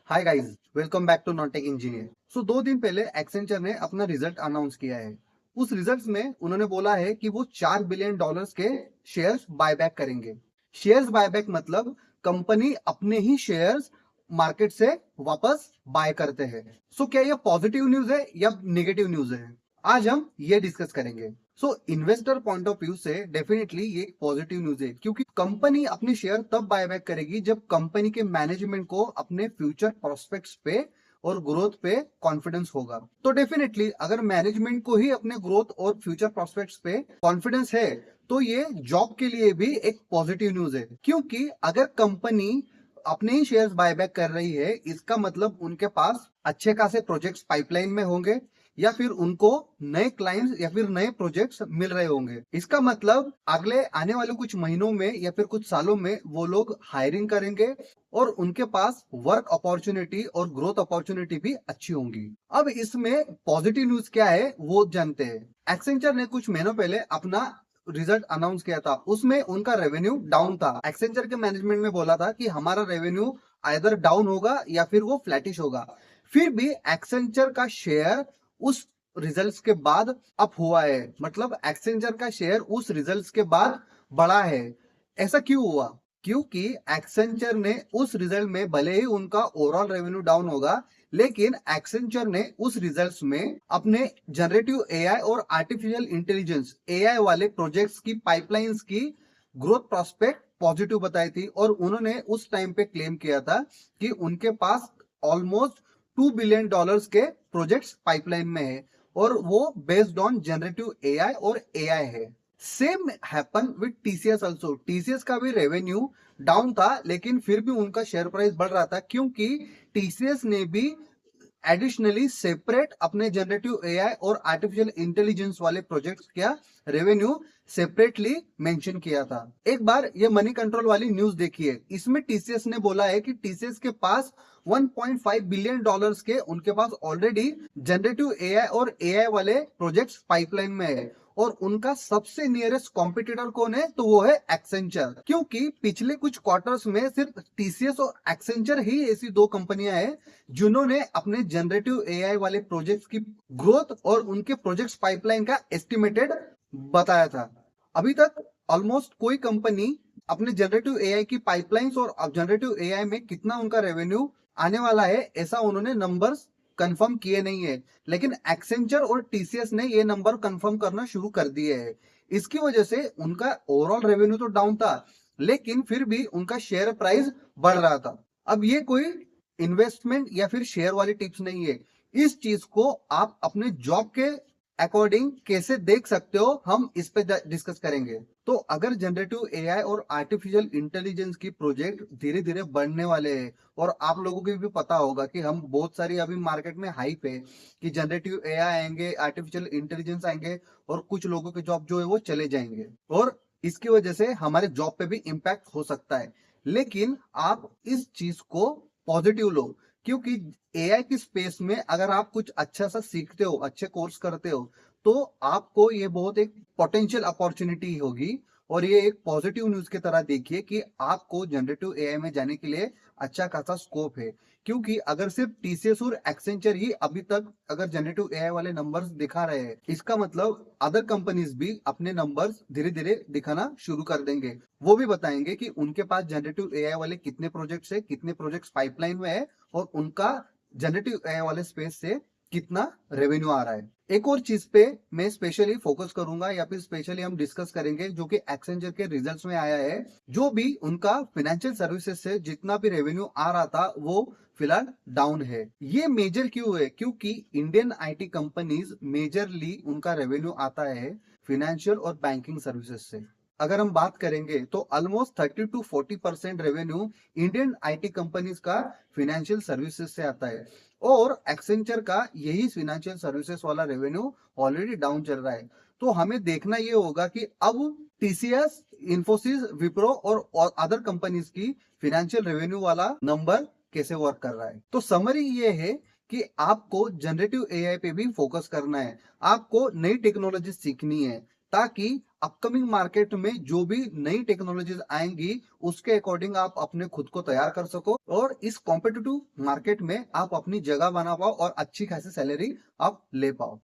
Hi guys, welcome back to non tech engineer. So 2 दिन पहले Accenture ने अपना रिजल्ट अनाउंस किया है। उस रिजल्ट में उन्होंने बोला है कि वो $4 बिलियन के शेयर्स बायबैक करेंगे। शेयर्स बायबैक मतलब कंपनी अपने ही शेयर्स मार्केट से वापस बाय करते हैं। सो क्या ये पॉजिटिव न्यूज है या नेगेटिव न्यूज है? आज हम ये डिस्कस करेंगे। सो इन्वेस्टर पॉइंट ऑफ व्यू से डेफिनेटली ये पॉजिटिव न्यूज है, क्योंकि कंपनी अपने शेयर तब बायबैक करेगी जब कंपनी के मैनेजमेंट को अपने फ्यूचर प्रोस्पेक्ट्स पे और ग्रोथ पे कॉन्फिडेंस होगा। तो डेफिनेटली अगर मैनेजमेंट को ही अपने ग्रोथ और फ्यूचर प्रोस्पेक्ट्स पे कॉन्फिडेंस है तो ये जॉब के लिए भी एक पॉजिटिव न्यूज है, क्योंकि अगर कंपनी अपने ही शेयर्स बायबैक कर रही है इसका मतलब उनके पास अच्छे खासे प्रोजेक्ट्स पाइपलाइन में होंगे या फिर उनको नए क्लाइंट्स या फिर नए प्रोजेक्ट्स मिल रहे होंगे। इसका मतलब अगले आने वाले कुछ महीनों में या फिर कुछ सालों में वो लोग हायरिंग करेंगे और उनके पास वर्क अपॉर्चुनिटी और ग्रोथ अपॉर्चुनिटी भी अच्छी होंगी। अब इसमें पॉजिटिव न्यूज क्या है वो जानते हैं। एक्सेंचर ने कुछ महीनों पहले अपना रिजल्ट अनाउंस किया था, उसमें उनका रेवेन्यू डाउन था। एक्सेंचर के मैनेजमेंट में बोला था कि हमारा रेवेन्यू आइदर डाउन होगा या फिर वो फ्लैटिश होगा। फिर भी एक्सेंचर का शेयर उस रिजल्ट्स के बाद अप हुआ है, मतलब एक्सेंचर का शेयर उस रिजल्ट्स के बाद बढ़ा है। ऐसा क्यों हुआ? क्योंकि एक्सेंचर ने उस रिजल्ट में भले ही उनका ओवरऑल रेवेन्यू डाउन होगा, लेकिन एक्सेंचर ने उस रिजल्ट्स में अपने जनरेटिव एआई और आर्टिफिशियल इंटेलिजेंस एआई वाले प्रोजेक्ट्स की पाइपलाइंस की ग्रोथ प्रोस्पेक्ट पॉजिटिव बताई थी और उन्होंने उस टाइम पे क्लेम किया था कि उनके पास ऑलमोस्ट $2 बिलियन के प्रोजेक्ट्स पाइपलाइन में है और वो बेस्ड ऑन जनरेटिव एआई और एआई है। Same happen with TCS also. TCS का भी रेवेन्यू डाउन था, लेकिन फिर भी उनका शेयर प्राइस बढ़ रहा था, क्योंकि टीसीएस ने भी एडिशनली सेपरेट अपने जनरेटिव एआई और आर्टिफिशियल इंटेलिजेंस वाले प्रोजेक्ट्स का रेवेन्यू सेपरेटली मेंशन किया था। एक बार ये मनी कंट्रोल वाली न्यूज देखिए, इसमें टीसीएस ने बोला है कि टीसीएस के पास $1.5 बिलियन के उनके पास ऑलरेडी जनरेटिव एआई और एआई वाले प्रोजेक्ट्स पाइपलाइन में है और उनका सबसे नियरेस्ट कॉम्पिटिटर कौन है? तो वो है एक्सेंचर, क्योंकि पिछले कुछ क्वार्टर्स में सिर्फ टीसीएस और एक्सेंचर ही ऐसी दो कंपनियां हैं जिन्होंने अपने जनरेटिव एआई वाले प्रोजेक्ट्स की ग्रोथ और उनके प्रोजेक्ट्स पाइपलाइन का एस्टिमेटेड बताया था। अभी तक ऑलमोस्ट कोई कंपनी अपने जनरेटिव एआई की पाइपलाइंस और जनरेटिव एआई में कितना उनका रेवेन्यू आने वाला है ऐसा उन्होंने नंबर्स कंफर्म किए नहीं है, लेकिन एक्सेंचर और टीसीएस ने ये नंबर कंफर्म करना शुरू कर दिए हैं। इसकी वजह से उनका ओवरऑल रेवेन्यू तो डाउन था, लेकिन फिर भी उनका शेयर प्राइस बढ़ रहा था। अब ये कोई इन्वेस्टमेंट या फिर शेयर वाली टिप्स नहीं है। इस चीज को आप अपने जॉब के अकॉर्डिंग कैसे देख सकते हो, हम इस पे डिस्कस करेंगे। तो अगर जनरेटिव एआई और आर्टिफिशियल इंटेलिजेंस की प्रोजेक्ट धीरे धीरे बढ़ने वाले हैं और आप लोगों को भी पता होगा कि हम बहुत सारी अभी मार्केट में हाइप है कि जनरेटिव एआई आएंगे, आर्टिफिशियल इंटेलिजेंस आएंगे और कुछ लोगों के जॉब जो है वो चले जाएंगे और इसकी वजह से हमारे जॉब पे भी इम्पैक्ट हो सकता है। लेकिन आप इस चीज को पॉजिटिव लो, क्योंकि एआई की स्पेस में अगर आप कुछ अच्छा सा सीखते हो, अच्छे कोर्स करते हो, तो आपको ये बहुत एक पोटेंशियल अपॉर्चुनिटी होगी और ये एक पॉजिटिव न्यूज की तरह देखिए कि आपको जनरेटिव एआई में जाने के लिए अच्छा खासा स्कोप है। क्योंकि अगर सिर्फ टीसीएस और एक्सेंचर ही अभी तक अगर जनरेटिव एआई वाले नंबर्स दिखा रहे हैं, इसका मतलब अदर कंपनीज भी अपने नंबर्स धीरे धीरे दिखाना शुरू कर देंगे। वो भी बताएंगे कि उनके पास जनरेटिव एआई वाले कितने प्रोजेक्ट्स है, कितने प्रोजेक्ट्स पाइपलाइन में है और उनका जनरेटिव एआई वाले स्पेस से कितना रेवेन्यू आ रहा है। एक और चीज पे मैं स्पेशली फोकस करूंगा या फिर स्पेशली हम डिस्कस करेंगे जो कि एक्सेंचर के रिजल्ट्स में आया है। जो भी उनका फाइनेंशियल सर्विसेज से जितना भी रेवेन्यू आ रहा था वो फिलहाल डाउन है। ये मेजर क्यों है? क्योंकि इंडियन आईटी कंपनीज मेजरली उनका रेवेन्यू आता है फाइनेंशियल और बैंकिंग सर्विसेज से। अगर हम बात करेंगे तो almost 30 to 40% revenue Indian IT companies का फाइनेंशियल सर्विसेज से आता है और एक्सेंचर का यही फाइनेंशियल सर्विसेज वाला रेवेन्यू ऑलरेडी डाउन चल रहा है। तो हमें देखना ये होगा कि अब टीसीएस, इंफोसिस, विप्रो और अदर कंपनीज की फाइनेंशियल रेवेन्यू वाला नंबर कैसे वर्क कर रहा है। तो समरी ये है कि आपको जनरेटिव एआई पे भी फोकस करना है, आपको नई टेक्नोलॉजी सीखनी है ताकि अपकमिंग मार्केट में जो भी नई टेक्नोलॉजीज आएंगी उसके अकॉर्डिंग आप अपने खुद को तैयार कर सको और इस कॉम्पिटिटिव मार्केट में आप अपनी जगह बना पाओ और अच्छी खासी सैलरी आप ले पाओ।